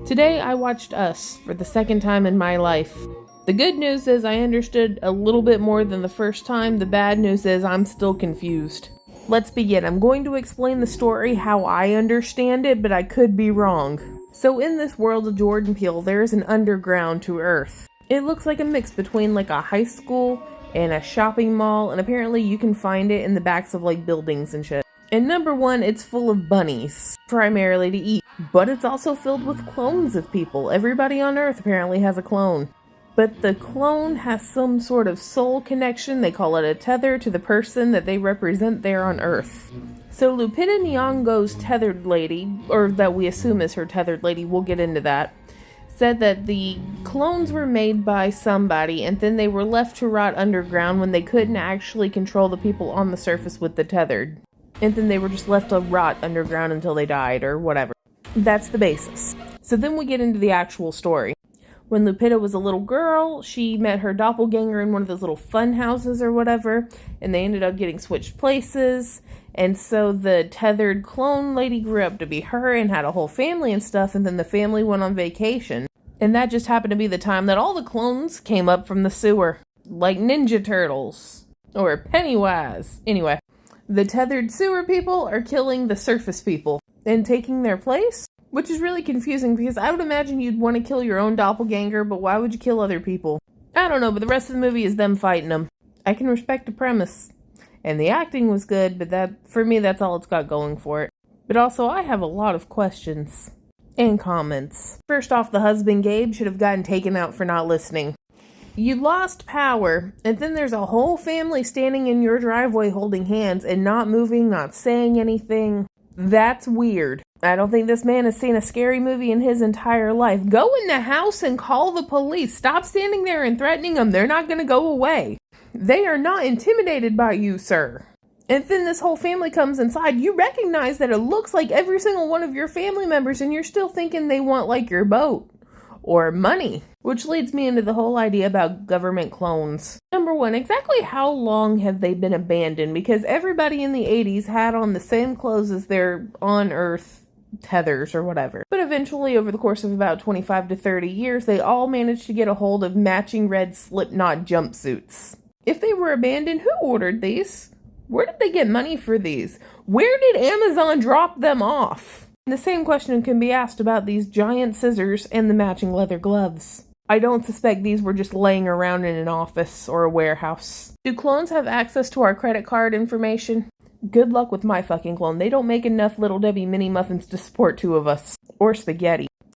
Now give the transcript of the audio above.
Today I watched Us for the second time in my life. The good news is I understood a little bit more than the first time. The bad news is I'm still confused. Let's begin. I'm going to explain the story how I understand it, but I could be wrong. So in this world of Jordan Peele, there is an underground to Earth. It looks like a mix between like a high school and a shopping mall, and apparently you can find it in the backs of like buildings and shit. And number one, it's full of bunnies, primarily to eat. But it's also filled with clones of people. Everybody on Earth apparently has a clone. But the clone has some sort of soul connection, they call it a tether, to the person that they represent there on Earth. So Lupita Nyong'o's tethered lady, or that we assume is her tethered lady, we'll get into that, said that the clones were made by somebody and then they were left to rot underground when they couldn't actually control the people on the surface with the tethered. And then they were just left to rot underground until they died or whatever. That's the basis. So then we get into the actual story. When Lupita was a little girl, she met her doppelganger in one of those little fun houses or whatever, and they ended up getting switched places. And so the tethered clone lady grew up to be her and had a whole family and stuff, and then the family went on vacation. And that just happened to be the time that all the clones came up from the sewer, like Ninja Turtles or Pennywise. Anyway, the tethered sewer people are killing the surface people and taking their place, which is really confusing because I would imagine you'd want to kill your own doppelganger, but why would you kill other people? I don't know, but the rest of the movie is them fighting them. I can respect the premise. And the acting was good, but that, for me, that's all it's got going for it. But also, I have a lot of questions and comments. First off, the husband, Gabe, should have gotten taken out for not listening. You lost power, and then there's a whole family standing in your driveway holding hands and not moving, not saying anything. That's weird. I don't think this man has seen a scary movie in his entire life. Go in the house and call the police. Stop standing there and threatening them. They're not going to go away. They are not intimidated by you, sir. And then this whole family comes inside. You recognize that it looks like every single one of your family members, and you're still thinking they want like your boat or money. Which leads me into the whole idea about government clones. Number one, exactly how long have they been abandoned? Because everybody in the 80s had on the same clothes as their on-Earth tethers or whatever. But eventually, over the course of about 25 to 30 years, they all managed to get a hold of matching red Slipknot jumpsuits. If they were abandoned, who ordered these? Where did they get money for these? Where did Amazon drop them off? And the same question can be asked about these giant scissors and the matching leather gloves. I don't suspect these were just laying around in an office or a warehouse. Do clones have access to our credit card information? Good luck with my fucking clone. They don't make enough Little Debbie mini muffins to support two of us. Or spaghetti.